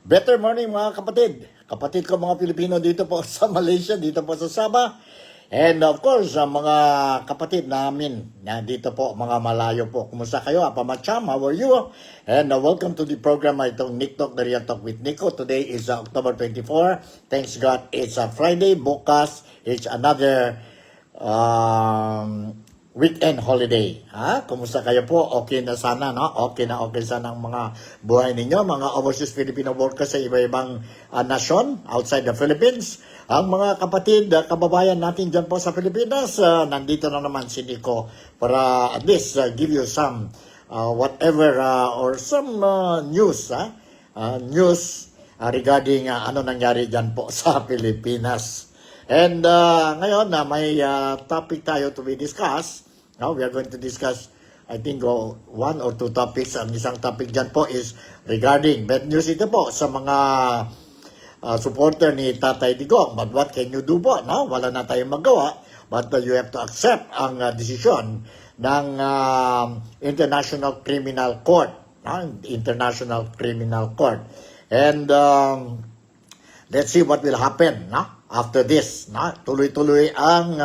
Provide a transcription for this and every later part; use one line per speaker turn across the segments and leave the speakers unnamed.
Better morning mga kapatid. Kapatid ko mga Pilipino dito po sa Malaysia, dito po sa Sabah. And of course, ang mga kapatid namin na dito po, mga malayo po. Kumusta kayo? Apamacham, how are you? And welcome to the program itong Nick Talk, The Real Talk with Nico. Today is October 24. Thanks God, it's Friday. Bukas, it's another weekend holiday. Kumusta kayo po? Okay na sana, no? Okay sana ang mga buhay ninyo, mga overseas Filipino workers sa iba-ibang nasyon outside the Philippines. Ang mga kapatid, kababayan natin dyan po sa Pilipinas, nandito na naman si Nico para at least give you some whatever or some news, regarding ano nangyari dyan po sa Pilipinas. And ngayon may topic tayo to be discussed. Now we are going to discuss, I think, one or two topics. Ang isang topic dyan po is regarding bad news ito po sa mga supporter ni Tatay Digong. But what can you do po? No? Wala na tayong magawa. But you have to accept ang desisyon ng International Criminal Court. International Criminal Court. And let's see what will happen, no? After this. No? Tuloy-tuloy ang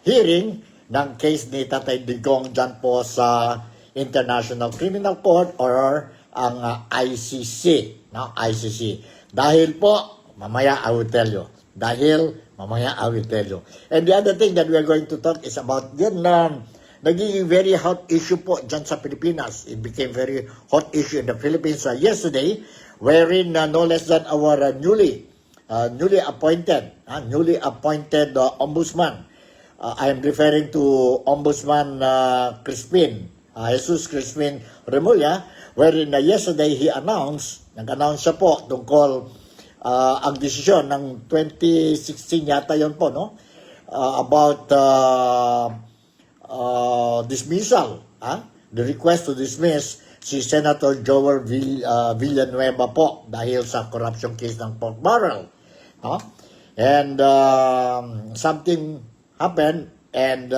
hearing ng case ni Tatay Digong dyan po sa International Criminal Court or ang ICC. No? ICC. Dahil po, mamaya I will tell you. And the other thing that we are going to talk is about yun naging very hot issue po dyan sa Pilipinas. It became very hot issue in the Philippines yesterday, wherein no less than our newly appointed ombudsman. I am referring to Ombudsman Jesus Crispin Remulla, wherein yesterday he nag-announce siya po tungkol ang desisyon ng 2016 yata yon po, no? About dismissal, the request to dismiss si Senator Joel Villanueva po dahil sa corruption case ng pork barrel. And something happened and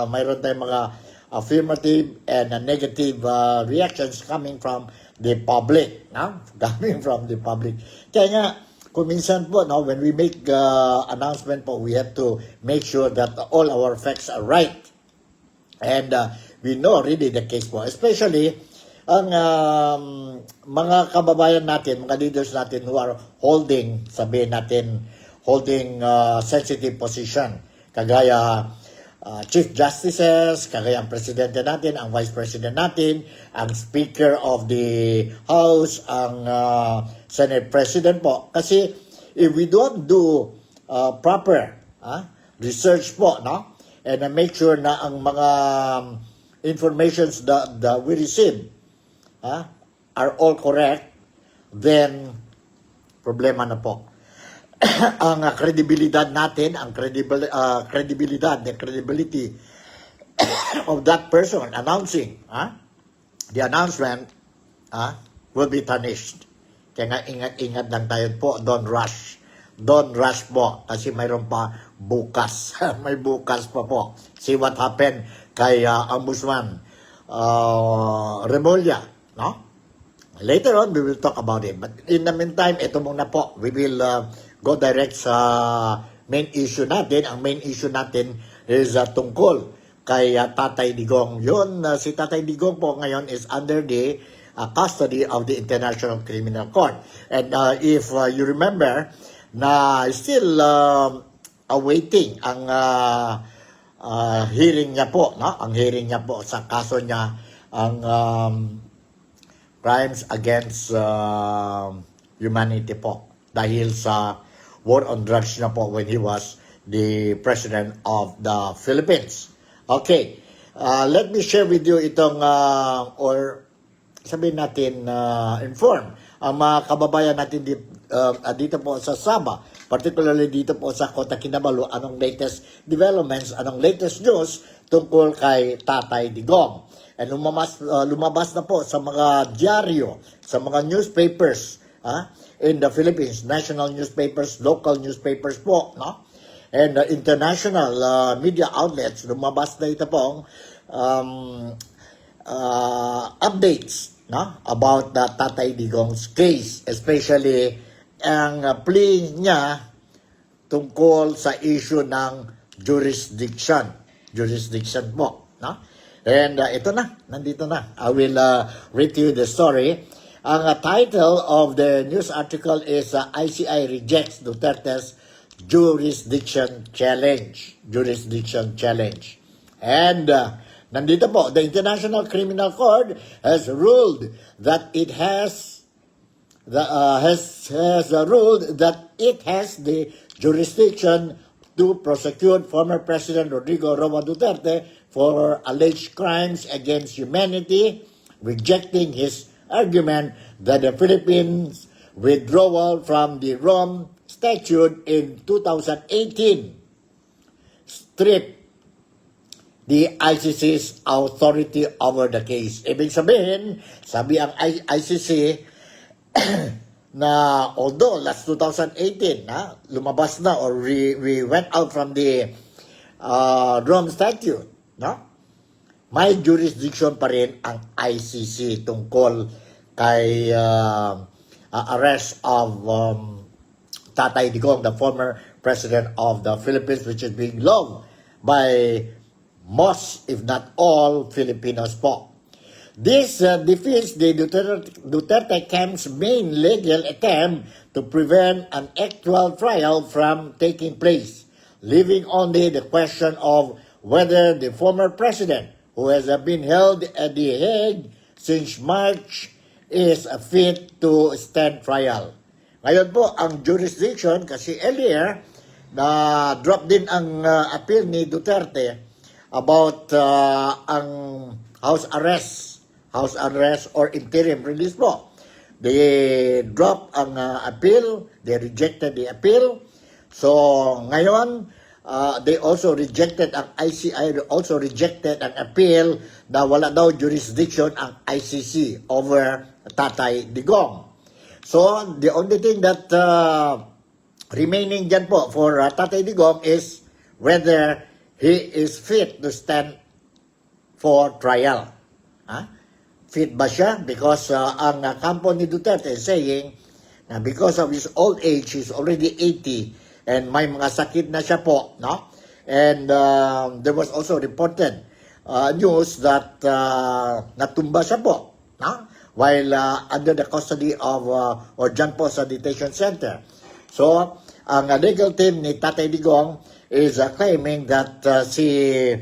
mayroon tayong mga affirmative and negative reactions coming from the public. Kaya nga, kung minsan po, when we make announcement po, we have to make sure that all our facts are right. And we know really the case po, especially ang mga kababayan natin, mga leaders natin who are holding sensitive position. Kagaya Chief Justices, kagaya ang Presidente natin, ang Vice President natin, ang Speaker of the House, ang Senate President po. Kasi if we don't do proper research po, no? And make sure na ang mga informations that we receive are all correct, then problema na po. Ang credibility of that person announcing the announcement will be tarnished. Kaya nga ingat lang tayo po, don't rush po kasi mayroon pa bukas. May bukas pa po. See what happened kay Ombudsman Remulla, no? Later on, we will talk about it. But in the meantime, ito muna po. We will go direct sa main issue natin. Ang main issue natin is tungkol kay Tatay Digong. Yun, si Tatay Digong po ngayon is under the custody of the International Criminal Court. And if you remember, na still awaiting ang hearing niya po, no? Ang hearing niya po sa kaso niya, ang crimes against humanity po dahil sa war on drugs na po when he was the President of the Philippines. Okay, let me share with you itong or sabihin natin inform ang mga kababayan natin dito po sa Sabah, particularly dito po sa Kota Kinabalu, anong latest developments, anong latest news tungkol kay Tatay Digong. And lumabas na po sa mga dyaryo, sa mga newspapers in the Philippines, national newspapers, local newspapers po, no? And international media outlets, lumabas na ito pong updates no, about the Tatay Digong's case, especially ang plea niya tungkol sa issue ng jurisdiction po, no? And ito na, nandito na. I will read to you the story. Ang title of the news article is ICI rejects Duterte's jurisdiction challenge. And nandito po, the International Criminal Court has ruled that it has ruled that it has the jurisdiction to prosecute former President Rodrigo Roa Duterte for alleged crimes against humanity, rejecting his argument that the Philippines' withdrawal from the Rome Statute in 2018 stripped the ICC's authority over the case. Ibig sabihin, sabi ang ICC na although last 2018 lumabas na or we went out from the Rome Statute, no? May jurisdiction pa rin ang ICC tungkol kay arrest of Tatay Digong, the former president of the Philippines, which is being loved by most, if not all, Filipinos po. This defeats the Duterte camp's main legal attempt to prevent an actual trial from taking place, leaving only the question of whether the former president, who has been held at The Hague since March, is fit to stand trial. Ngayon po, ang jurisdiction, kasi earlier, na-drop din ang appeal ni Duterte about ang house arrest or interim release po. They dropped ang appeal, they rejected the appeal. So, ngayon, they also rejected, ang ICI also rejected an appeal na wala daw jurisdiction ang ICC over Tatay Digong. So, the only thing that remaining dyan po for Tatay Digong is whether he is fit to stand for trial. Fit ba siya? Because ang kampo ni Duterte is saying na because of his old age, he's already 80 and may mga sakit na siya po, no? And there was also reported news that natumba siya po, no? While under the custody of or dyan po sa detention center. So, ang legal team ni Tatay Digong is claiming that si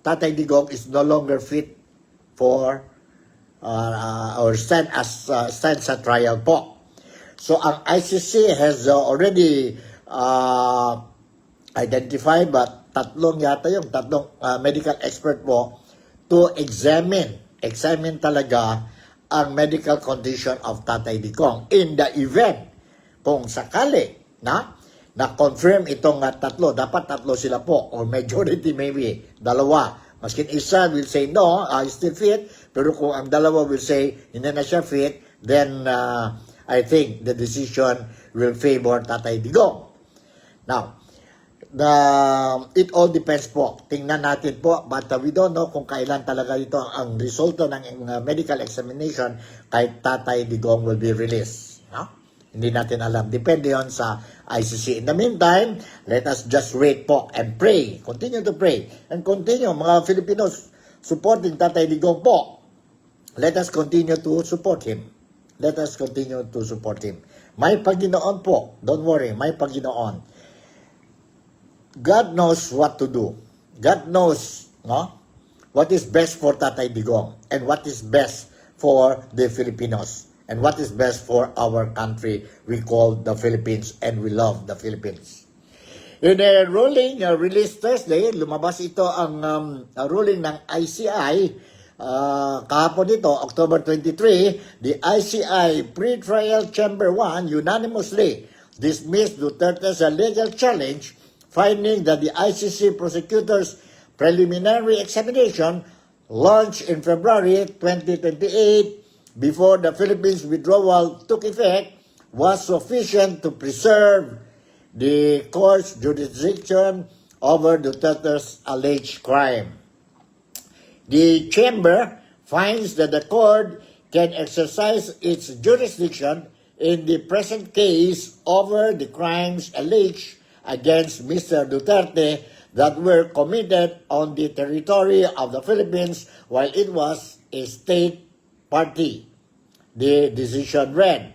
Tatay Digong is no longer fit for or stands sa trial po. So, ang ICC has already identified tatlong medical expert po to examine talaga ang medical condition of Tatay Digong in the event kung sakali na-confirm itong tatlo, dapat tatlo sila po, or majority maybe, dalawa. Maskin isa will say no, still fit, pero kung ang dalawa will say hindi na siya fit, then I think the decision will favor Tatay Digong. Now, it all depends po. Tingnan natin po, but we don't know kung kailan talaga ito ang resulta ng medical examination kay Tatay Digong will be released. Hindi natin alam. Depende yon sa ICC. In the meantime, let us just wait po and pray. Continue to pray. And continue, mga Filipinos, supporting Tatay Digong po. Let us continue to support him. Let us continue to support him. May Panginoon po. Don't worry, may Panginoon. God knows what to do. God knows, what is best for Tatay Digong and what is best for the Filipinos. And what is best for our country we call the Philippines, and we love the Philippines. In a ruling released Thursday, lumabas ito ang ruling ng ICI kahapon dito, October 23. The ICI Pre-Trial Chamber 1 unanimously dismissed Duterte's legal challenge, finding that the ICC prosecutors' preliminary examination launched in February 2028 before the Philippines withdrawal took effect was sufficient to preserve the court's jurisdiction over Duterte's alleged crime. The chamber finds that the court can exercise its jurisdiction in the present case over the crimes alleged against Mr. Duterte that were committed on the territory of the Philippines while it was a state party. The decision read,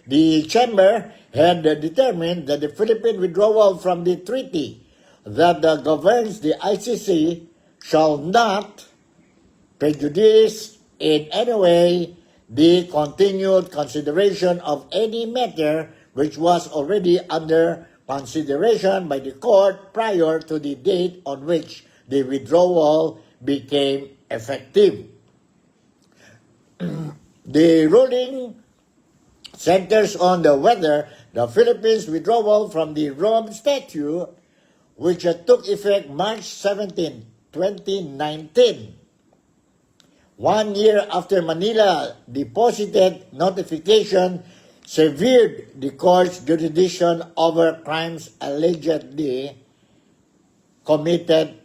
the Chamber had determined that the Philippine withdrawal from the treaty that governs the ICC shall not prejudice in any way the continued consideration of any matter which was already under consideration by the court prior to the date on which the withdrawal became effective. The ruling centers on whether the Philippines' withdrawal from the Rome Statute, which took effect March 17, 2019, 1 year after Manila deposited notification, severed the court's jurisdiction over crimes allegedly committed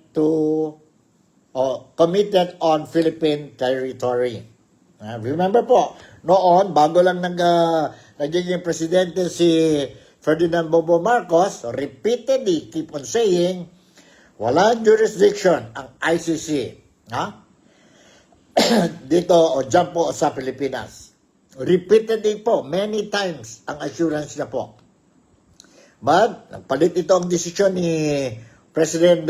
on Philippine territory. Remember po, noon, bago lang nagiging presidente si Ferdinand Bongbong Marcos, repeatedly keep on saying, walang jurisdiction ang ICC. Dito o dyan po sa Pilipinas. Repeatedly po, many times ang assurance niya po. But, nagpalit ito ang desisyon ni President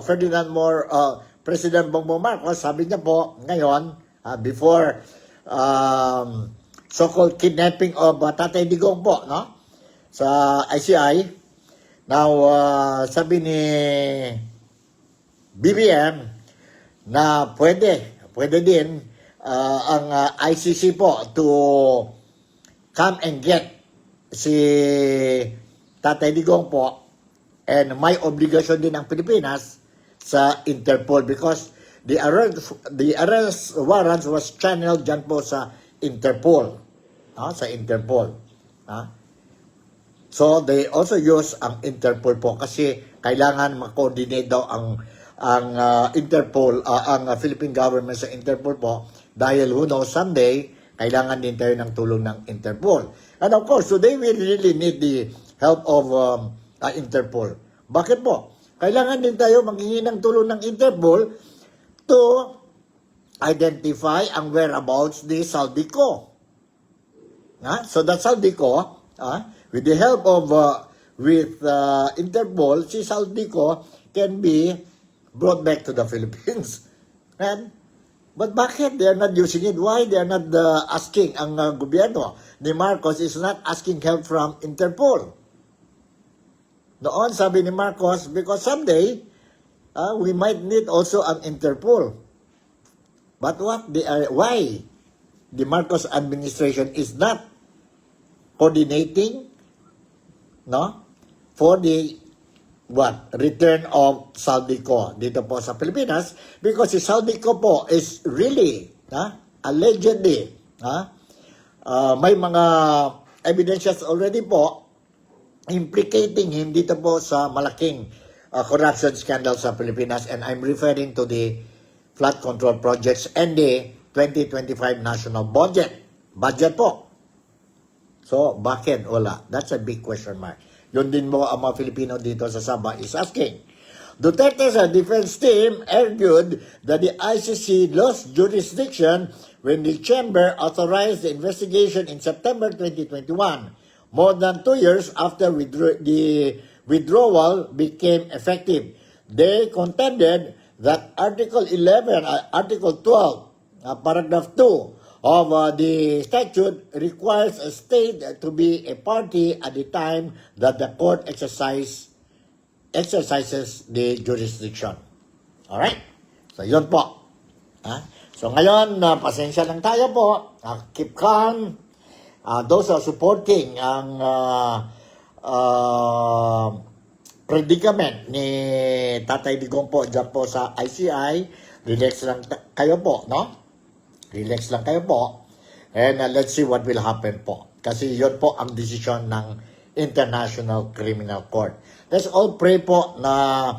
President Bongbong Marcos. Sabi niya po, ngayon, before so-called kidnapping of Tatay Digong po, no? Sa ICI. Now, sabi ni BBM na pwede din ang ICC po to come and get si Tatay Digong po, and may obligasyon din ang Pilipinas sa Interpol because the arrest warrants was channeled dyan po sa Interpol. Sa Interpol. So, they also use ang Interpol po kasi kailangan ma-coordinate daw ang Interpol, ang Philippine government sa Interpol po dahil who knows someday, kailangan din tayo ng tulong ng Interpol. And of course, today we really need the help of Interpol. Bakit po? Kailangan din tayo maghingi ng tulong ng Interpol to identify ang whereabouts ni Saldico. So that Saldico, with the help of Interpol, si Saldico can be brought back to the Philippines. But bakit they are not using it? Why they are not asking, ang gobyerno ni Marcos is not asking help from Interpol? Noon sabi ni Marcos, because someday, we might need also an Interpol. But why the Marcos administration is not coordinating, for the return of Saldico dito po sa Pilipinas? Because si Saldico po is really, allegedly, may mga evidences already po implicating him dito po sa malaking corruption scandal sa Pilipinas, and I'm referring to the flood control projects and the 2025 national budget po. So, bakit wala? That's a big question mark. Yun din mo ang mga Filipino dito sa Sabah is asking. Duterte's defense team argued that the ICC lost jurisdiction when the chamber authorized the investigation in September 2021, more than 2 years after the withdrawal became effective. They contended that Article 12, Paragraph 2 of the statute requires a state to be a party at the time that the court exercises the jurisdiction. Alright? So, yun po. So, ngayon, pasensya lang tayo po. Keep calm. Those are supporting ang predicament ni Tatay Digong po dyan po sa ICI. Relax lang kayo po, no? Relax lang kayo po. And let's see what will happen po. Kasi yun po ang desisyon ng International Criminal Court. Let's all pray po na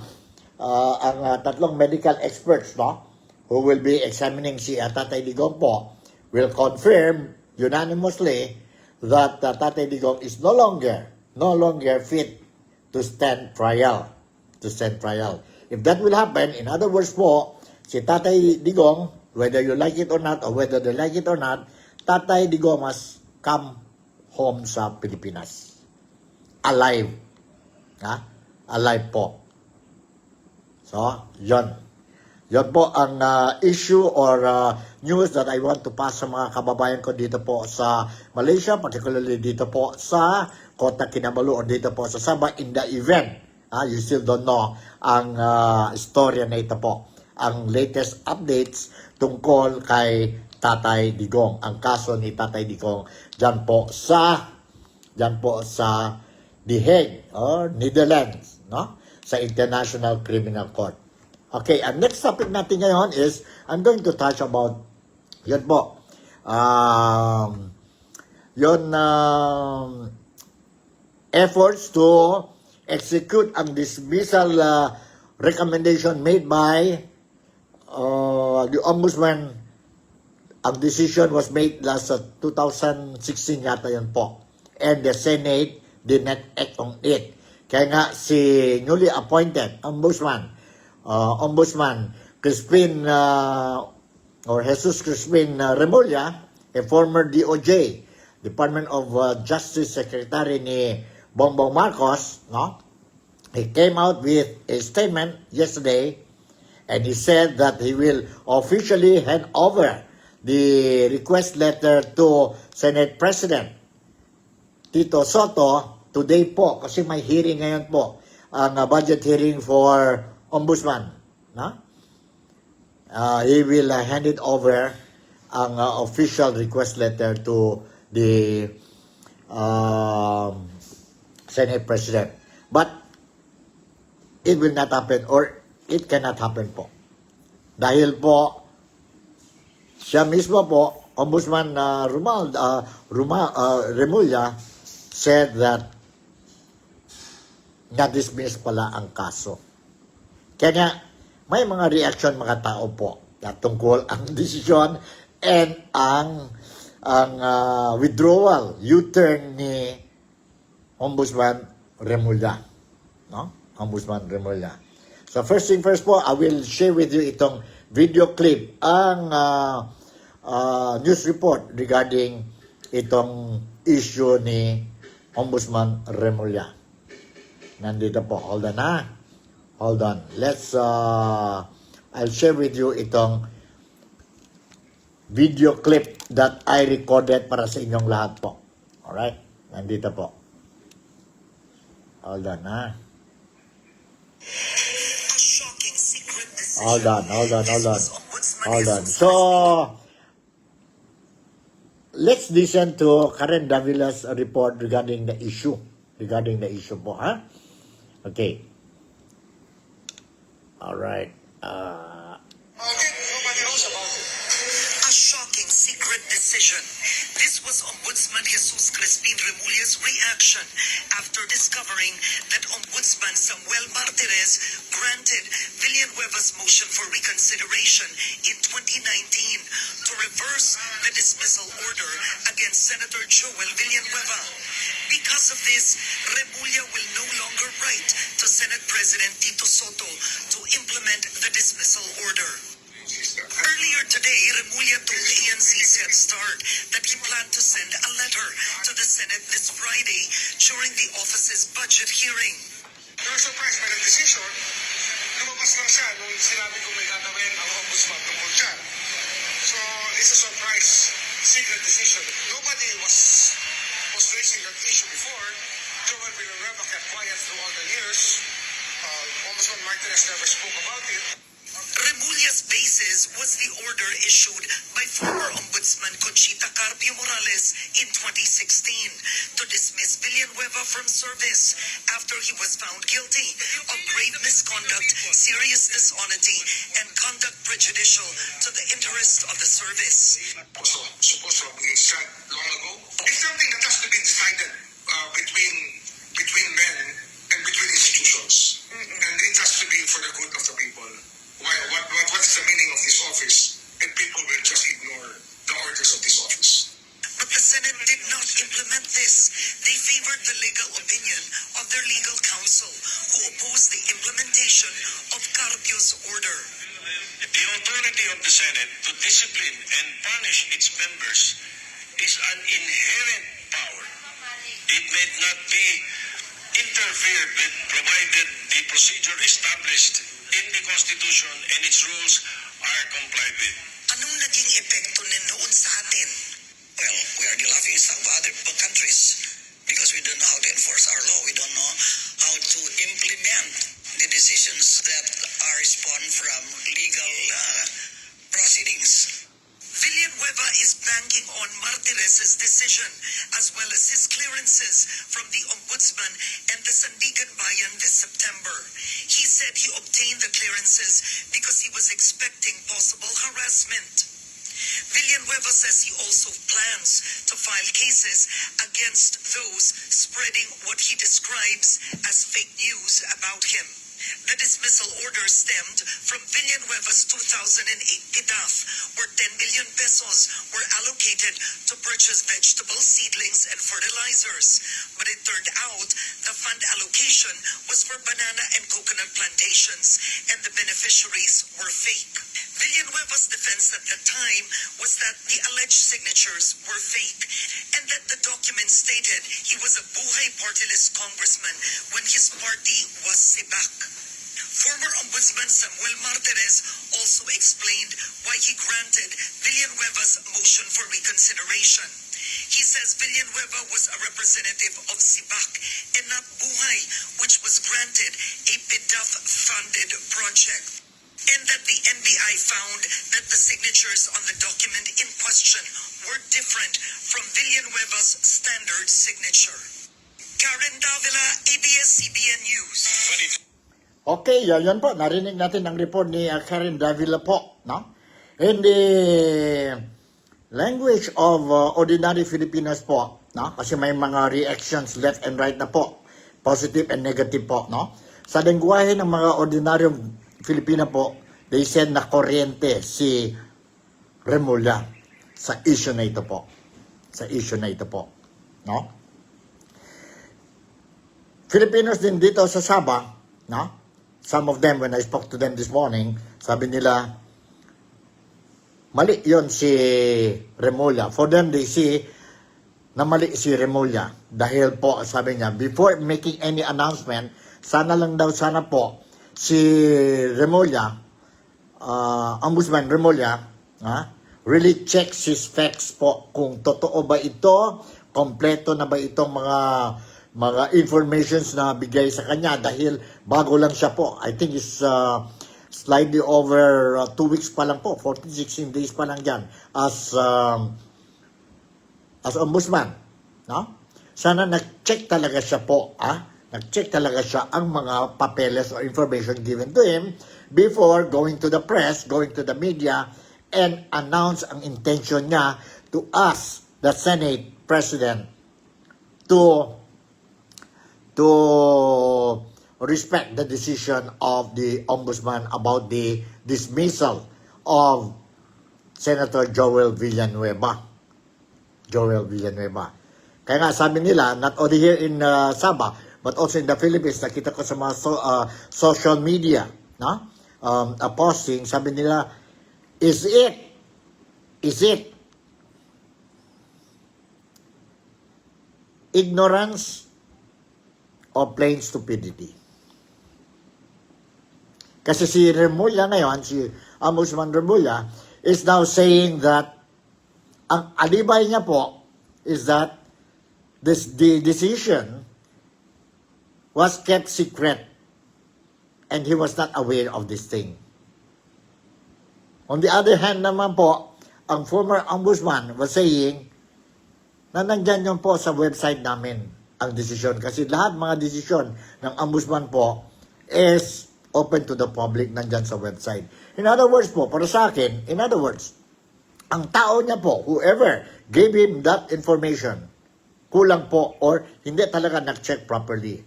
ang tatlong medical experts, no, who will be examining si Tatay Digong po will confirm unanimously that Tatay Digong is no longer fit to stand trial. If that will happen, in other words po, si Tatay Digong, whether you like it or not, or whether they like it or not, Tatay Digong must come home sa Pilipinas. Alive. Alive po. So, yon. Yon po ang issue or news that I want to pass sa mga kababayan ko dito po sa Malaysia, particularly dito po sa Kota Kinabalu or dito po sa Sabah in the event. You still don't know ang istorya na ito po. Ang latest updates tungkol kay Tatay Digong. Ang kaso ni Tatay Digong dyan po sa The Hague or Netherlands, no? Sa International Criminal Court. Okay, ang next topic natin ngayon is, I'm going to touch about, yun po, efforts to execute ang dismissal recommendation made by the Ombudsman. Ang decision was made last 2016 yata yun po. And the Senate did not act on it. Kaya nga si newly appointed Ombudsman Crispin or Jesus Crispin Remulla, a former DOJ, Department of Justice Secretary ni Bongbong Marcos, no? He came out with a statement yesterday and he said that he will officially hand over the request letter to Senate President Tito Soto today po, kasi may hearing ngayon po, ang budget hearing for Ombudsman. No? He will hand it over ang official request letter to the Senate President. But it will not happen or it cannot happen po. Dahil po, siya mismo po, Ombudsman Remulla said that na-dismiss pala ang kaso. Kaya may mga reaction mga tao po na tungkol ang desisyon and ang withdrawal, U-turn ni Ombudsman Remulla. No? Ombudsman Remulla. So first thing first po, I will share with you itong video clip, ang news report regarding itong issue ni Ombudsman Remulla. Nandito po. Hold on. I'll share with you itong video clip that I recorded para sa inyong lahat po. Alright? Nandito po. Hold on. So, let's listen to Karen Davila's report regarding the issue. Po, ha? Okay. Alright.
Nobody knows about it. A shocking secret decision. This was Ombudsman Jesus Crispin Remulla's reaction after discovering that Ombudsman Samuel Martirez granted Villanueva's motion for reconsideration in 2019 to reverse the dismissal order against Senator Joel Villanueva. Because of this, Remulla will no longer write to Senate President Tito Soto to implement the dismissal order. Earlier today, Remulla told ANC's Head Start that he planned to send a letter to the Senate this Friday during the office's budget hearing.
We were surprised by the decision. Lumabas lang siya nung sinabi kong may gagawin ang ombudsman tungkol dyan. So, it's a surprise, secret decision. Nobody was raising that issue before. Joel Villanueva kept quiet through all the years. Ombudsman Martinez never spoke about it.
Remulla's basis was the order issued by former Ombudsman Conchita Carpio Morales in 2016 to dismiss Villanueva from service after he was found guilty of grave misconduct, serious dishonesty, and conduct prejudicial to the interest of the service.
Also, supposed to have been said long ago. It's something that has to be decided between men and between institutions. And it has to be for the good of the people. What is the meaning of this office if people will just ignore the orders of
not implement this. They favored the legal opinion of their legal counsel, who opposed the implementation of Carpio's order.
The authority of the Senate to discipline and punish its members is an inherent power. It may not be interfered with provided the procedure established in the Constitution and its rules are complied with.
Anong naging epekto noon sa atin? Well, we are the laughing stock of other countries because we don't know how to enforce our law. We don't know how to implement the decisions that are spawned from legal proceedings. Villanueva is banking on Martirez's decision as well as his clearances from the Ombudsman and the Sandigan Bayan this September. He said he obtained the clearances because he was expecting possible harassment. Villanueva says he also plans to file cases against those spreading what he describes as fake news about him. The dismissal order stemmed from Villanueva's 2008 PDAF, where 10 million pesos were allocated to purchase vegetable seedlings and fertilizers. But it turned out the fund allocation was for banana and coconut plantations, and the beneficiaries were fake. Villanueva's defense at the time was that the alleged signatures were fake, and that the document stated he was a Buhay Party List congressman when his party was SIBAC. Former Ombudsman Samuel Martirez also explained why he granted Villanueva's motion for reconsideration. He says Villanueva was a representative of SIBAC and not Buhay, which was granted a PDAF-funded project. And that the NBI found that the signatures on the document in question were different from Villanueva's standard signature. Karen Davila, ABS-CBN News.
Okay, yan po. Narinig natin ang report ni Karen Davila po, no? In the language of ordinary Filipinos po, no? Kasi may mga reactions left and right na po. Positive and negative po, no? Sa lengguwahe ng mga ordinaryong Filipina po, they said na kuryente si Remulla sa issue na ito po. Sa issue na ito po, no? Filipinos din dito sa Sabah, no? Some of them, when I spoke to them this morning, sabi nila, mali yon si Remulla. For them, they see na mali si Remulla. Dahil po, sabi niya, before making any announcement, sana po, si Remulla, Ombudsman Remulla, really checks his facts po. Kung totoo ba ito, kompleto na ba itong mga informations na bigay sa kanya dahil bago lang siya po. I think it's slightly over 2 weeks pa lang po, 14-16 days pa lang yan as ombudsman, no? Sana nag-check talaga siya po, nag-check talaga siya ang mga papeles or information given to him before going to the press, going to the media, and announce ang intention niya to ask the Senate President to respect the decision of the Ombudsman about the dismissal of Senator Joel Villanueva. Kaya nga sabi nila, not only here in Sabah, but also in the Philippines, nakita ko sa mga social media, no? A posting, sabi nila, is it ignorance or plain stupidity? Kasi si Remulla ngayon, si Ombudsman Remulla, is now saying that ang alibay niya po is that the decision was kept secret and he was not aware of this thing. On the other hand naman po, ang former Ombudsman was saying na nandyan yun po sa website namin ang desisyon. Kasi lahat mga desisyon ng Ombudsman po is open to the public, nandyan sa website. In other words po, para sa akin, ang tao niya po, whoever gave him that information, kulang po or hindi talaga nag-check properly.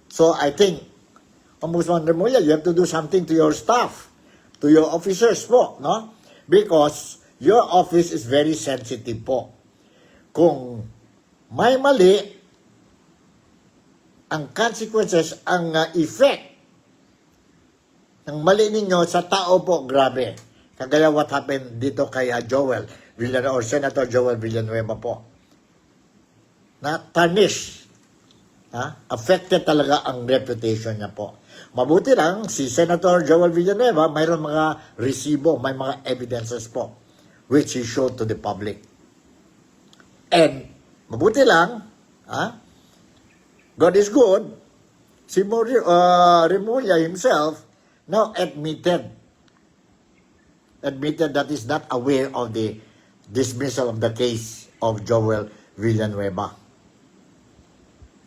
So I think, Ombudsman Remulla, you have to do something to your staff, to your officers po, no? Because your office is very sensitive po. Kung may mali, ang consequences, ang effect ng mali ninyo sa tao po, grabe. Kagaya what happened dito kay Joel Villanueva or Senator Joel Villanueva po. Na tarnish. Affected talaga ang reputation niya po. Mabuti lang, si Senator Joel Villanueva, mayroon mga resibo, may mga evidences po, which he showed to the public. And, mabuti lang, God is good, si Remulla himself now admitted that he's not aware of the dismissal of the case of Joel Villanueva.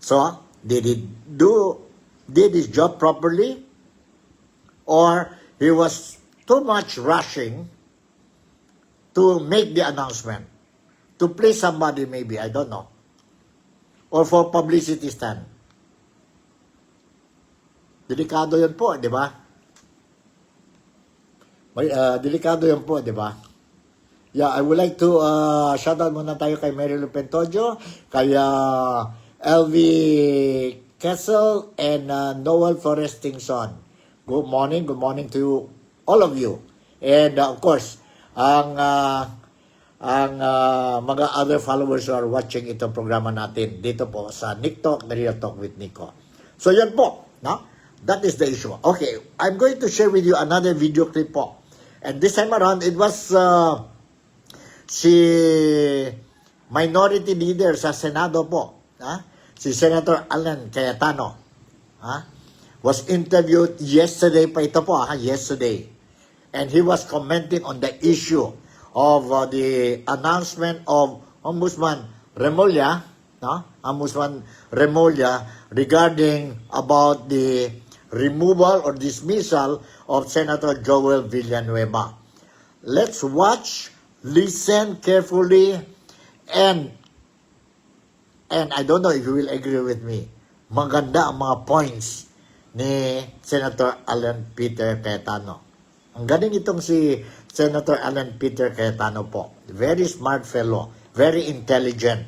So, did his job properly? Or he was too much rushing to make the announcement? To please somebody maybe, I don't know. Or for publicity stand. Delikado yun po, di ba? Delikado yun po, di ba? Yeah, I would like to shout out muna tayo kay Mary Lou Pentodio, kay LV Kessel, and Noel Forestingson. Good morning to you, all of you. And of course, ang mga other followers who are watching itong programa natin dito po sa Nick Talk, The Real Talk with Nico. So yan po, no? That is the issue. Okay, I'm going to share with you another video clip po. And this time around, it was si minority leader sa Senado po, si Senator Alan Cayetano, was interviewed yesterday pa ito po, yesterday. And he was commenting on the issue of the announcement of Ombudsman Remulla, Ombudsman Remulla, regarding about the removal or dismissal of Senator Joel Villanueva. Let's watch, listen carefully, and I don't know if you will agree with me, maganda ang mga points ni Senator Alan Peter Cayetano. Ang galing itong si Senator Alan Peter Cayetano po. Very smart fellow, very intelligent,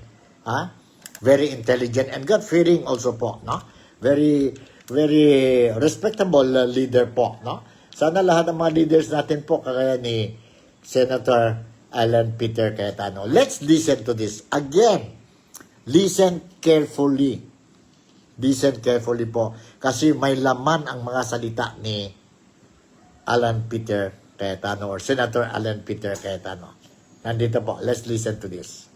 very intelligent and God-fearing also po, no? Very respectable leader po, no? Sana lahat ng mga leaders natin po kagaya ni Senator Alan Peter Cayetano. Let's listen to this. Again, listen carefully. Listen carefully po. Kasi may laman ang mga salita ni Alan Peter Cayetano or Senator Alan Peter Cayetano. Nandito po. Let's listen to this.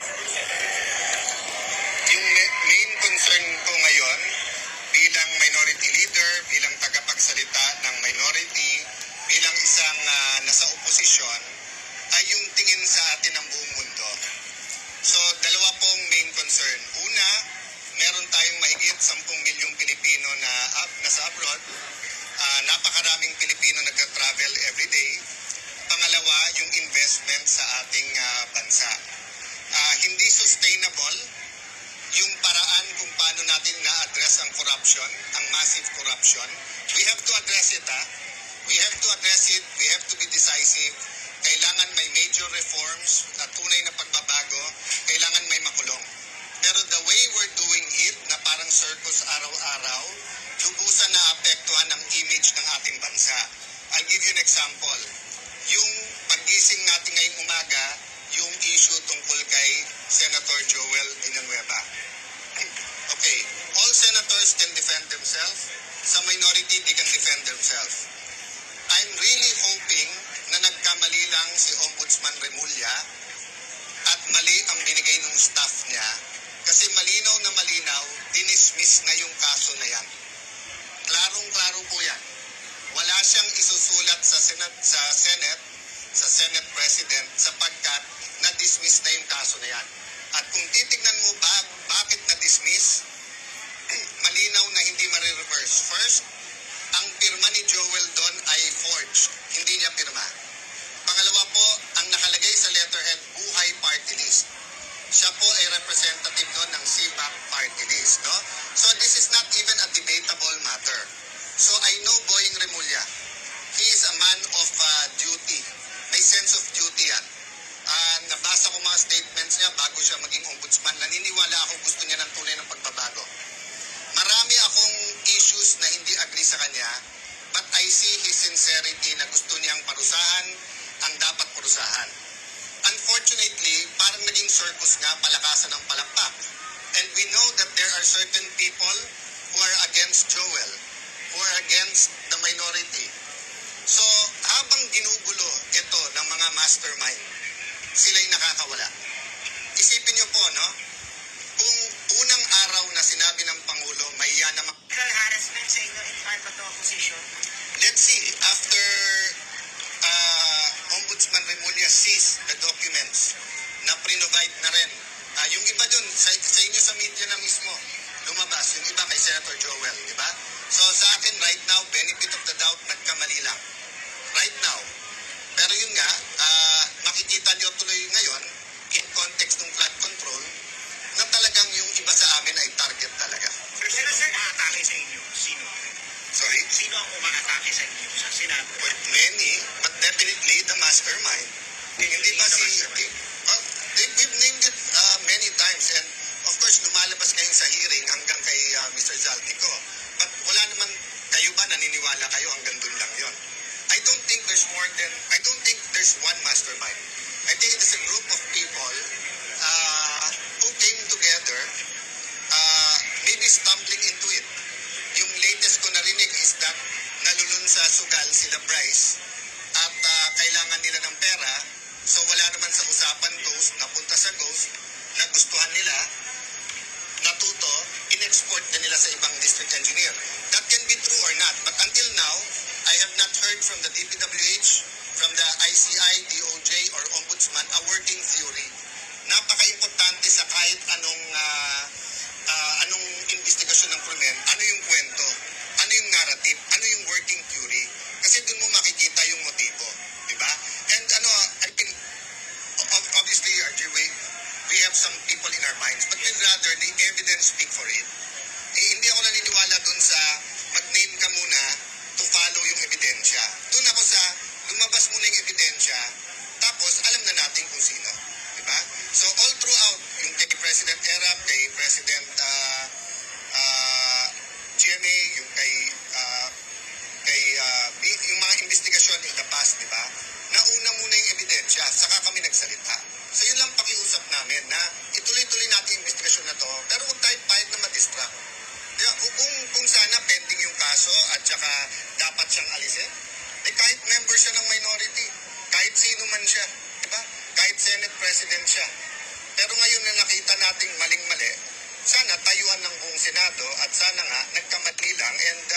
Yung main concern ko ngayon bilang minority leader, bilang tagapagsalita ng minority, bilang isang nasa oposisyon, ay yung tingin sa atin ng buong mundo. So, dalawa pong main concern. Una, meron tayong mahigit 10 milyong Pilipino na nasa abroad. Napakaraming Pilipino nagka-travel everyday. Pangalawa, yung investment sa ating bansa. Hindi sustainable yung paraan kung paano natin na-address ang corruption, ang massive corruption. We have to address it, We have to address it. We have to be decisive. Kailangan may major reforms, tunay na pagbabago. Kailangan may makulong. Pero the way we're doing it, na parang circus araw-araw, lubusan na apektuhan ang image ng ating bansa. I'll give you an example. Yung paggising natin ngayong umaga, yung issue tungkol kay Senator Joel Villanueva. Okay, all senators can defend themselves. Sa minority, they can defend themselves. I'm really hoping na nagkamali lang si Ombudsman Remulla at mali ang binigay ng staff niya kasi malinaw na malinaw, dinismiss na yung kaso na yan. Klarong-klaro po yan. Wala siyang isusulat sa Senate President sapagkat na-dismiss na yung kaso na yan. At kung titignan mo bakit na-dismiss, malinaw na hindi marireverse. First, ang pirma ni Joel doon ay forged. Hindi niya pirma. Pangalawa po, ang nakalagay sa letterhead, Buhay Party List. Siya po ay representative doon ng CBAC Party List. No? So this is not even a debatable matter. So I know Boying Remulla. He is a man of duty. May sense of duty yan.
nabasa ko mga statements niya bago siya maging ombudsman. Naniniwala ako gusto niya ng tunay ng pagbabago. Marami akong issues na hindi agree sa kanya, but I see his sincerity na gusto niyang parusahan ang dapat parusahan. Unfortunately, parang naging circus nga, palakasan ng palakpak. And we know that there are certain people who are against Joel, who are against the minority. So, habang ginugulo ito ng mga mastermind, sila'y nakakawala. Isipin niyo po, no? Kung unang araw na sinabi ng Pangulo, may yan na
Harassment sa inyo in part of the opposition.
let's see, after Ombudsman Remulla sees the documents na pre-provide na rin. Yung iba dun, sa inyo sa media na mismo, lumabas. Yung iba kay Senator Joel, di ba? So sa akin right now, benefit of the doubt, nagkamali lang. Right now. Pero yun nga, makikita nyo tuloy ngayon, in context ng flood control, na talagang yung iba sa amin ay target talaga.
Pero sir, atake sa inyo. Sino?
Sorry?
Sino ang umaatake sa inyo sa Senado?
Well, many, but definitely the mastermind. Hindi ba si... we've named it many times, and of course, lumalabas ngayon sa hearing hanggang kay Mr. Zaltico. But wala naman, kayo ba naniniwala kayo hanggang dun lang yon? I don't think there's one mastermind. I think it's a group of people who came together, maybe stumbling into it. Yung latest ko narinig is that nalulun sa sugal sila Bryce at kailangan nila ng pera. So wala naman sa usapan Ghost, napunta sa Ghost, nagustuhan nila, natuto, in-export na nila sa ibang district engineer. That can be true or not, but until now, I have not heard from the DPWH, from the ICI, DOJ, or Ombudsman a working theory. Napaka-importante sa kahit anong investigasyon ng krimen, ano yung kwento, ano yung narrative, ano yung working theory, kasi dun mo makikita yung motibo, di ba? And I think, obviously, RJ, we have some people in our minds, but we'd rather the evidence speak for it. Hindi ako naniniwala dun sa mag-name ka muna to follow yung ebidensya. Dun ako sa lumabas muna yung ebidensya, tapos alam na natin kung sino. Diba? So all throughout, yung kay President Erap, kay President GMA, yung yung mga investigasyon in the past, diba? Nauna muna yung ebidensya, saka kami nagsalita. So yun lang pakiusap namin na ituloy-tuloy natin yung investigasyon na to, pero huwag tayo pahit na madistract. Diba? Kung sana pending yung kaso at saka dapat siyang alisin, kahit member siya ng minority, kahit sino man siya, diba? Kahit Senate President siya. Pero ngayon na nakita nating maling-mali, sana tayuan ng buong Senado at sana nga nagkamali lang and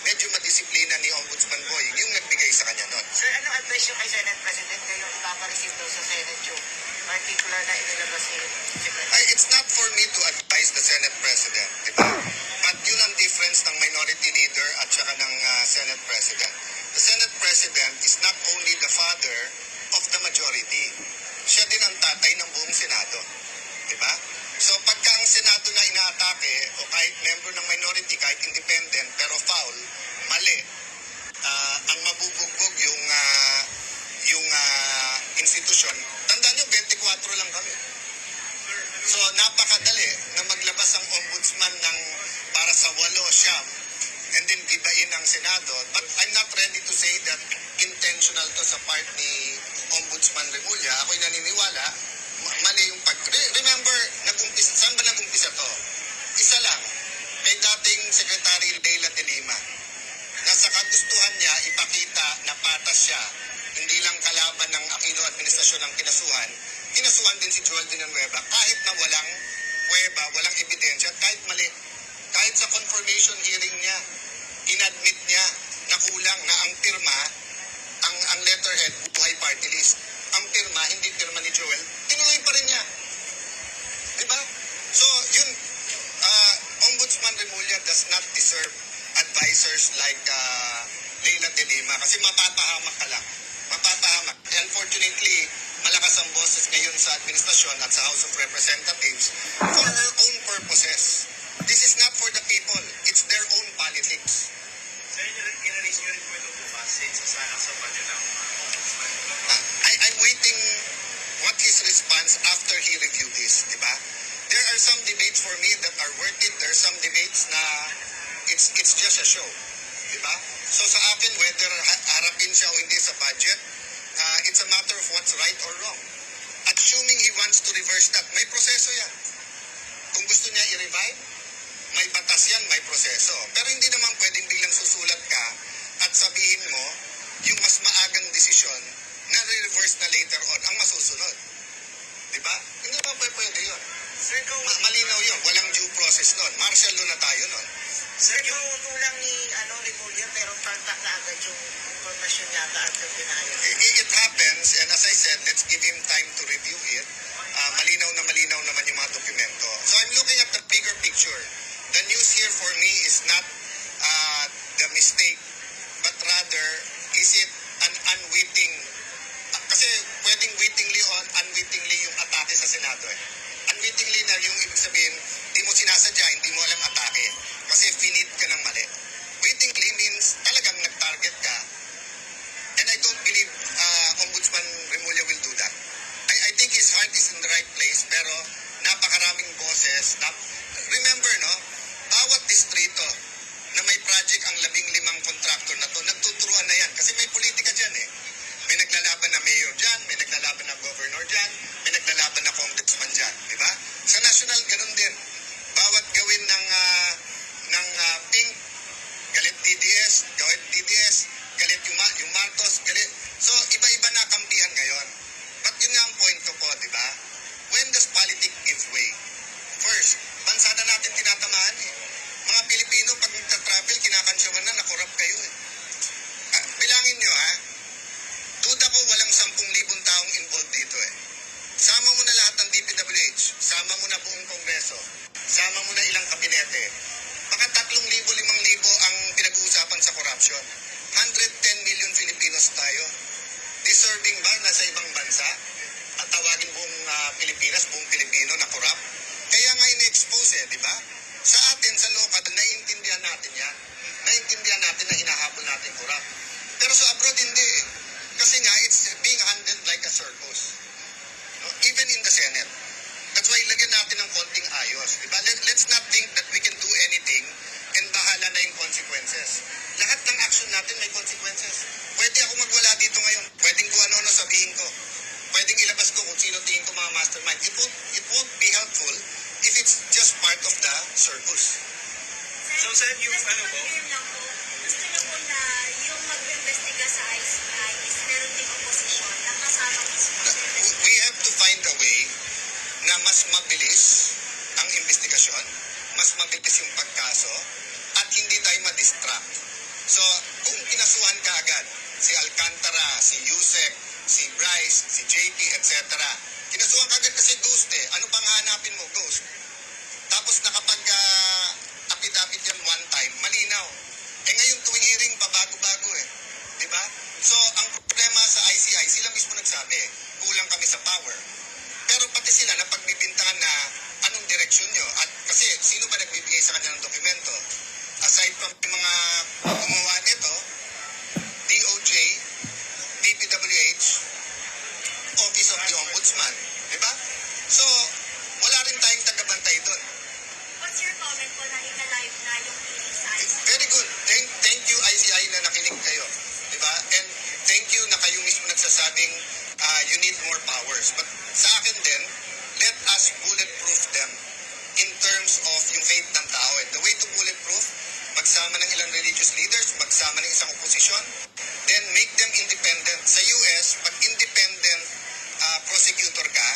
medyo madisiplina ni Ombudsman Boying yung nagbigay sa kanya nun.
Sir, ano advice yung kay Senate President ngayong ipapareceive daw sa Senate yung particular na inilabas si Secretary?
It's not for me to advise the Senate President, di ba? But yun ang difference ng minority leader at saka ng Senate President. The Senate President is not only the father of the majority. Siya din ang tatay ng buong Senado. Di ba? So pagka ang Senado na inaatake o kahit member ng minority, kahit independent, pero foul, mali, ang mabubugbog yung institusyon, tandaan nyo, 24 lang kami. So napakadali na maglabas ang ombudsman ng para sa 8-9 and then gibain ang Senado. But I'm not ready to say that intentional to sa part ni Ombudsman Remulla. Ako'y naniniwala, mali yung remember, saan ba nag-umpisa to? Isa lang, kay dating Secretary Leila de Lima. Nasa kagustuhan niya ipakita na patas siya, hindi lang kalaban ng Aquino administrasyon ang kinasuhan din si Joel Villanueva kahit na walang pruweba, walang ebidensya, kahit mali. Kahit sa confirmation hearing niya, inadmit niya na kulang na ang pirma, ang letterhead, buhay party list. Ang pirma, hindi pirma ni Joel, tinuloy pa rin niya. Diba? So, yun, Ombudsman Remulla does not deserve advisors like Leila de Lima kasi mapapahamak ka lang. Mapapahamak. Unfortunately, malakas ang boses ngayon sa administrasyon at sa House of Representatives for her own purposes. This is not for the people. It's their own politics.
Sir, in-release nyo rin po ito bukas since sa budget ng Ombudsman.
I'm waiting what his for me that are worth it. There are some debates na it's just a show. Diba? So sa akin, whether harapin siya o hindi sa budget, it's a matter of what's right or wrong. Assuming he wants to reverse that, may proseso yan. Kung gusto niya i-revive, may batas yan, may proseso. Pero hindi naman pwedeng biglang susulat ka at sabihin mo yung mas maagang desisyon na re-reverse na later on ang masusunod. Diba? Hindi naman pwede yun.
Sir, kung,
Malinaw yun. Walang due process nun. Martial law na tayo nun.
sir, yung kulang ni Remulla, pero contact na agad yung information yata after pinayag.
It happens, and as I said, let's give him time to review it. Malinaw naman yung mga dokumento. So I'm looking at the bigger picture. The news here for me is not the mistake, but rather, is it an unwitting, kasi pwedeng wittingly or unwittingly yung atake sa Senado eh. Unwittingly na yung ibig sabihin, di mo sinasadya, hindi mo alam atake. Kasi finit ka ng mali. Wittingly means talagang nag-target ka. And I don't believe Ombudsman Remulla will do that. I think his heart is in the right place, pero napakaraming boses. Remember, no? Bawat distrito na may project ang 15 contractor na to, nagtuturuan na yan. Kasi may politika dyan eh. May naglalaban na mayor dyan, may naglalaban na governor dyan, may naglalaban na congressman dyan. Diba? Sa national, ganun din. Bawat gawin ng pink, galit DDS, galit yung Marcos, galit. So, iba-iba na kampihan ngayon. But yun nga ang point ko po, di ba? When does politics give way? First, bansa na natin tinatamaan eh. Mga Pilipino, pag nagta-travel, kinakansyawan na, nakorap kayo eh. Bilangin nyo ha, duda ko walang 10,000 taong involved dito eh. Sama mo na lahat ng DPWH, sama mo na buong kongreso, sama mo na ilang kabinete. Baka 3,000, 5,000 ang pinag-uusapan sa corruption. 110 million Filipinos tayo. Deserving ba nasa ibang bansa at tawagin buong Pilipinas, buong Pilipino na corrupt? Kaya nga ini-expose eh, di ba? Sa atin, sa local, naiintindihan natin yan. Naiintindihan natin na hinahabol natin corrupt. Pero sa abroad, hindi eh. Kasi nga, it's being handled like a circus. No? Even in the Senate. That's why lagyan natin ng konting ayos. Diba? Let's not think that we can do anything and bahala na yung consequences. Lahat ng action natin may consequences. Pwede ako magwala dito ngayon. Pwedeng kung ano-ano sabihin ko. Pwedeng ilabas ko kung sino tingin ko mga mastermind. It won't be helpful if it's just part of the circus.
So, sir, yung ano po?
Gusto niyo po na yung mag-investiga sa ICI is meron ding opposition na kasama mismo sa
We have to find a way na mas mabilis ang investigasyon, mas mabilis yung pagkaso, at hindi tayo ma-distract. So, kung kinasuhan ka agad, si Alcantara, si Yusek, si Bryce, si JP, etc. Kinasuhan ka agad kasi ghost eh. Ano pang hanapin mo? Ghost. Tapos nakapag-apid-apid yan one time, malinaw. Eh ngayon tuwing hearing, pabago-bago eh. Diba? So, ang problema sa ICI, sila mismo nagsabi, kulang kami sa power. Pero pati sila na pagbibintangan na anong direksyon nyo. At kasi sino ba nagbibigay sa kanya ng dokumento? Aside from mga gumawa nito, DOJ, DPWH, Office of the Ombudsman. Diba? So, wala rin tayong tagabantay doon.
What's your comment po na ina-live na yung hearing sa ICI?
Very good. Thank you ICI na nakinig kayo. Diba? And thank you na kayo mismo nagsasabing you need more powers. But sa akin din, let us bulletproof them in terms of yung faith ng tao. And the way to bulletproof, magsama ng ilang religious leaders, magsama ng isang oposisyon, then make them independent. Sa US, pag independent prosecutor ka,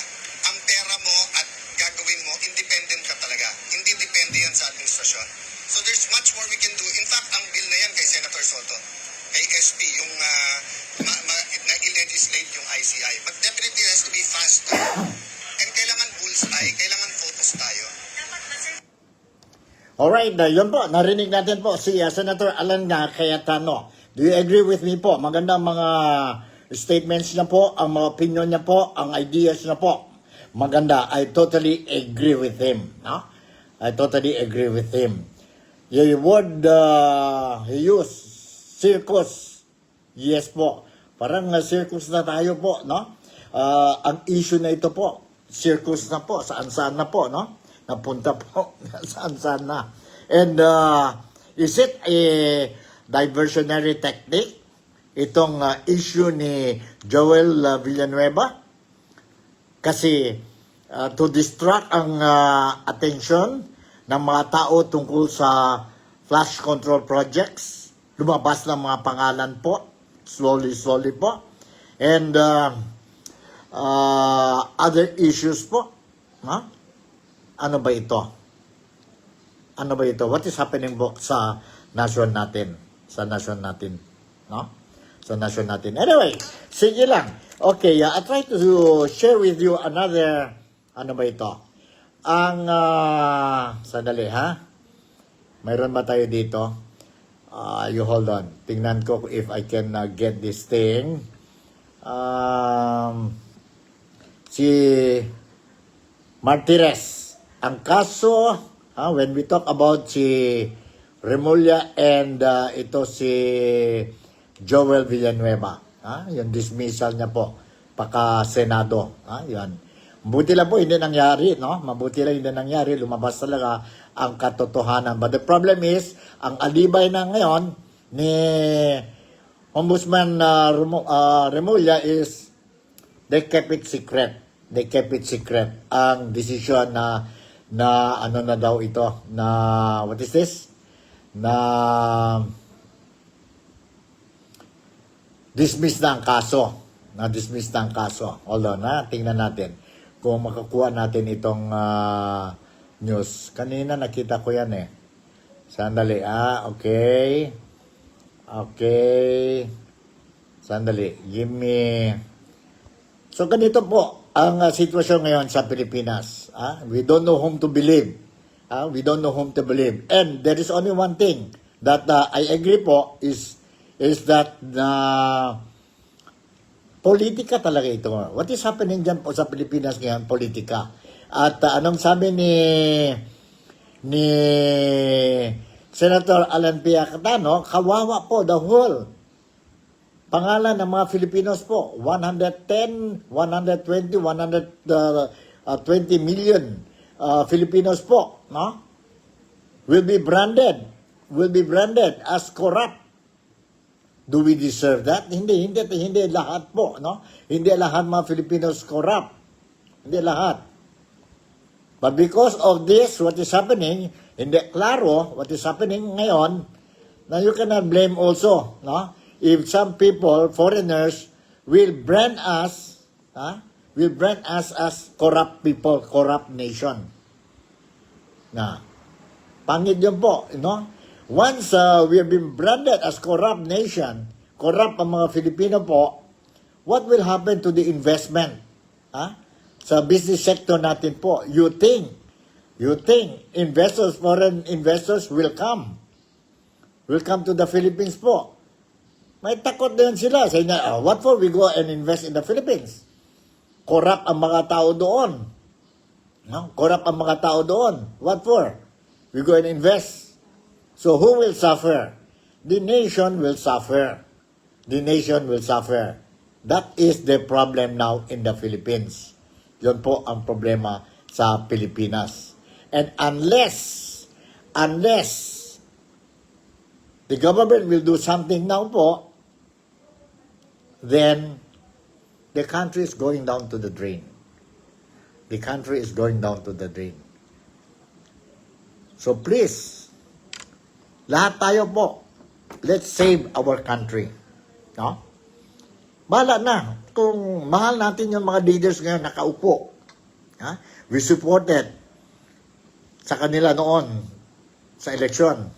ang pera mo at gagawin mo, independent ka talaga. Hindi depende yan sa administrasyon. So there's much more we can do. In fact, ang bill na yan kay Senator Soto, kay SP, yung na-legislate yung ICI. But definitely it has to be faster. And kailangan bullseye, kailangan focus tayo.
Dapat ba, sir,
Alright, yun po, narinig natin po si Senator Alan Cayetano. Do you agree with me po? Magandang mga statements niya po, ang mga opinion niya po, ang ideas niya po. Maganda, I totally agree with him. No? I totally agree with him. Yung word he used, circus. Yes po. Parang circus na tayo po, no? Ang issue na ito po, circus na po, saan-saan na po, no? napunta po saan-saan na. And is it a diversionary technique? Itong issue ni Joel Villanueva? Kasi to distract ang attention ng mga tao tungkol sa flash control projects. Lumabas lang mga pangalan po. Slowly po. And other issues po. Ano ba ito? What is happening po sa nation natin? Sa nation natin. Anyway, sige lang. Okay, I try to share with you another, ano ba ito? Ang, sandali ha? Mayroon ba tayo dito? You hold on. Tingnan ko if I can get this thing. Si Martires. Ang kaso, when we talk about si Remulla and ito si Joel Villanueva, yung dismissal niya po, paka-Senado, yan. Mabuti lang po, hindi nangyari, no? Mabuti lang hindi nangyari, lumabas talaga ang katotohanan. But the problem is, ang alibay na ngayon ni Ombudsman Remulla is, they kept it secret. Ang desisyon na ano na daw ito, na, what is this? Na dismiss na ang kaso. Hold on, tingnan natin kung makakuha natin itong news. Kanina nakita ko yan eh. Sandali, okay. Sandali, give me. So ganito po ang sitwasyon ngayon sa Pilipinas. We don't know whom to believe. And there is only one thing that I agree po is that politika talaga ito. What is happening dyan po sa Pilipinas ngayon? Politika. At anong sabi ni Senator Alan P. Cayetano, kawawa po the whole pangalan ng mga Filipinos po. 110, 120, 120 million Filipinos po, no? Will be branded as corrupt. Do we deserve that? Hindi lahat po, no? Hindi lahat mga Filipinos corrupt. Hindi lahat. But because of this, what is happening, hindi klaro what is happening ngayon, now you cannot blame also, no? If some people, foreigners, will brand us as corrupt people, corrupt nation. Pangit yun po, no? Once we have been branded as corrupt nation, corrupt ang mga Filipino po, what will happen to the investment? Sa business sector natin po, you think investors, foreign investors will come to the Philippines po. May takot din sila. Say na, what for we go and invest in the Philippines? Corrupt ang mga tao doon. No? Corrupt ang mga tao doon. What for? We go and invest. So who will suffer? The nation will suffer. That is the problem now in the Philippines. Yun po ang problema sa Pilipinas. And unless the government will do something now po, then the country is going down to the drain. So please, lahat tayo po, let's save our country. No? Bahala na. Kung mahal natin yung mga leaders ngayon nakaupo. We supported sa kanila noon sa eleksyon.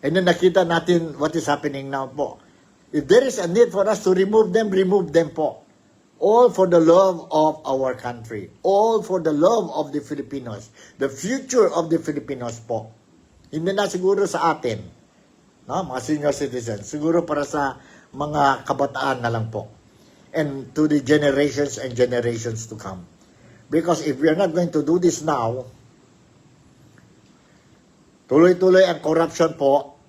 And then nakita natin what is happening now po. If there is a need for us to remove them po. All for the love of our country. All for the love of the Filipinos. The future of the Filipinos po. Hindi na siguro sa atin, no? Mga senior citizens. Siguro para sa mga kabataan na lang po. And to the generations and generations to come. Because if we are not going to do this now, tuloy-tuloy ang corruption po,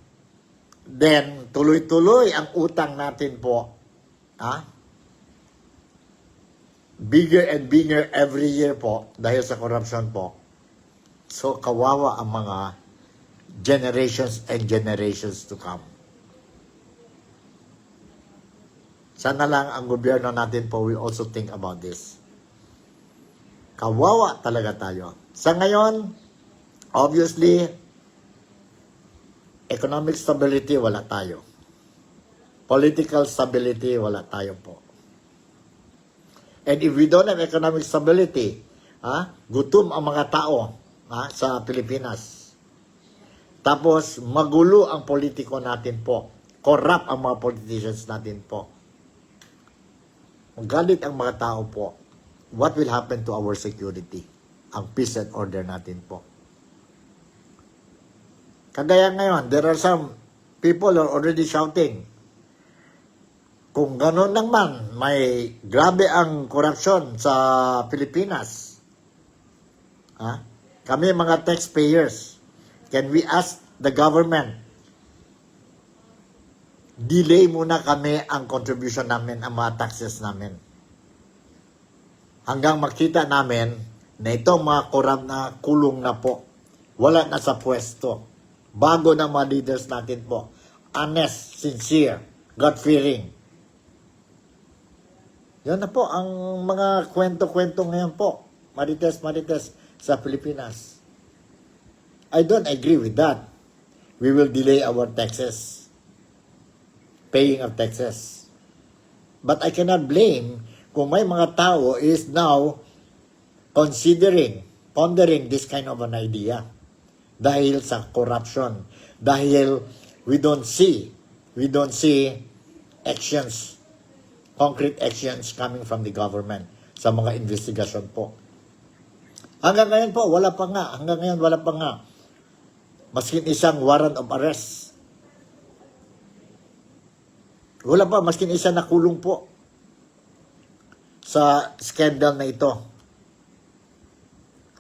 then tuloy-tuloy ang utang natin po. bigger and bigger every year po dahil sa corruption po. So, kawawa ang mga generations and generations to come. Sana lang ang gobyerno natin po will also think about this. Kawawa talaga tayo. Sa ngayon, obviously, economic stability, wala tayo. Political stability, wala tayo po. And if we don't have economic stability, gutom ang mga tao sa Pilipinas. Tapos, magulo ang politiko natin po. Corrupt ang mga politicians natin po. Magalit ang mga tao po. What will happen to our security? Ang peace and order natin po. Kagaya ngayon, there are some people who are already shouting, kung gano'n lang man, may grabe ang korupsyon sa Pilipinas. Kami mga taxpayers, can we ask the government, delay muna kami ang contribution namin, ang mga taxes namin. Hanggang makita namin na itong mga korap na kulong na po, wala na sa pwesto. Bago na mga leaders natin po, honest, sincere, God-fearing. Yan na po ang mga kwento-kwento ngayon po. Marites sa Pilipinas. I don't agree with that. We will delay our taxes. Paying of taxes. But I cannot blame kung may mga tao is now pondering this kind of an idea. Dahil sa corruption. Dahil we don't see actions, concrete actions coming from the government sa mga investigasyon po. Hanggang ngayon po, wala pa nga. Maskin isang warrant of arrest. Wala pa, maskin isa nakulong po sa scandal na ito.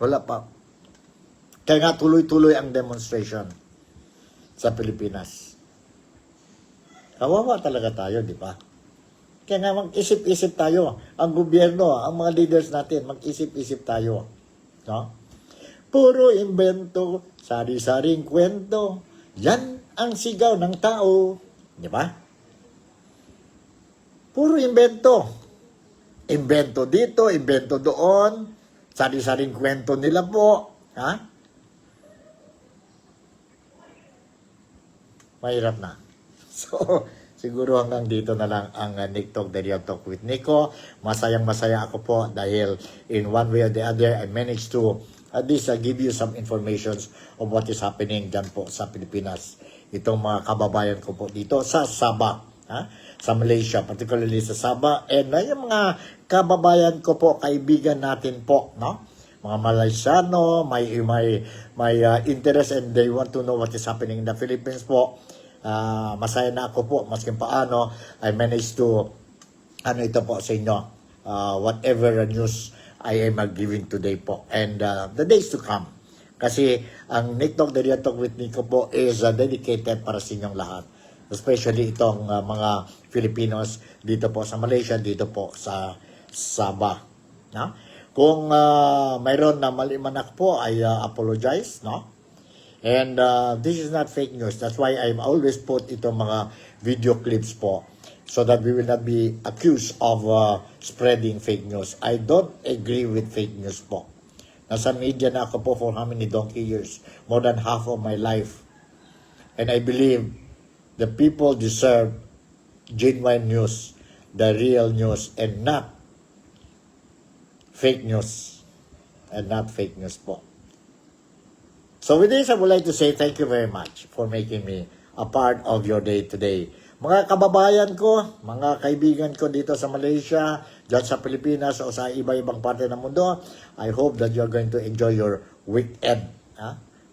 Wala pa. Kaya nga tuloy-tuloy ang demonstration sa Pilipinas. Kawawa talaga tayo, di ba? Kaya nga mag-isip-isip tayo. Ang gobyerno, ang mga leaders natin, mag-isip-isip tayo. No? Puro invento, sari-saring kwento. Yan ang sigaw ng tao. Di ba? Puro invento. Invento dito, invento doon. Sari-saring kwento nila po. Mahirap na. So, siguro hanggang dito na lang ang Nick Talk, The Real Talk with Nico. Masayang-masaya ako po dahil in one way or the other, I managed to at least give you some informations of what is happening dyan po sa Pilipinas. Itong mga kababayan ko po dito sa Sabah, sa Malaysia, particularly sa Sabah. And yung mga kababayan ko po, kaibigan natin po, no? Mga Malaysiano, may interest and they want to know what is happening in the Philippines po. Masaya na ako po, maskin paano, I managed to, ito po sa inyo, whatever news I am giving today po. And the days to come. Kasi ang Nick Talk, The Real Talk with Nico po is dedicated para sa inyong lahat. Especially itong mga Filipinos dito po sa Malaysia, dito po sa Sabah. No? Kung mayroon na mali man ako po, I apologize, no? And this is not fake news. That's why I always put itong mga video clips po so that we will not be accused of spreading fake news. I don't agree with fake news po. Nasa media na ako po for how many donkey years? More than half of my life. And I believe the people deserve genuine news, the real news, and not fake news. And not fake news po. So with this, I would like to say thank you very much for making me a part of your day today. Mga kababayan ko, mga kaibigan ko dito sa Malaysia, dyan sa Pilipinas o sa iba-ibang parte ng mundo, I hope that you're going to enjoy your weekend.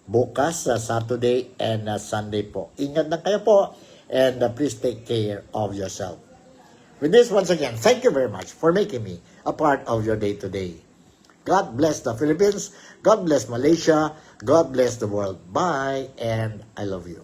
Bukas, Saturday and Sunday po. Ingat na kayo po and please take care of yourself. With this, once again, thank you very much for making me a part of your day today. God bless the Philippines. God bless Malaysia. God bless the world. Bye, and I love you.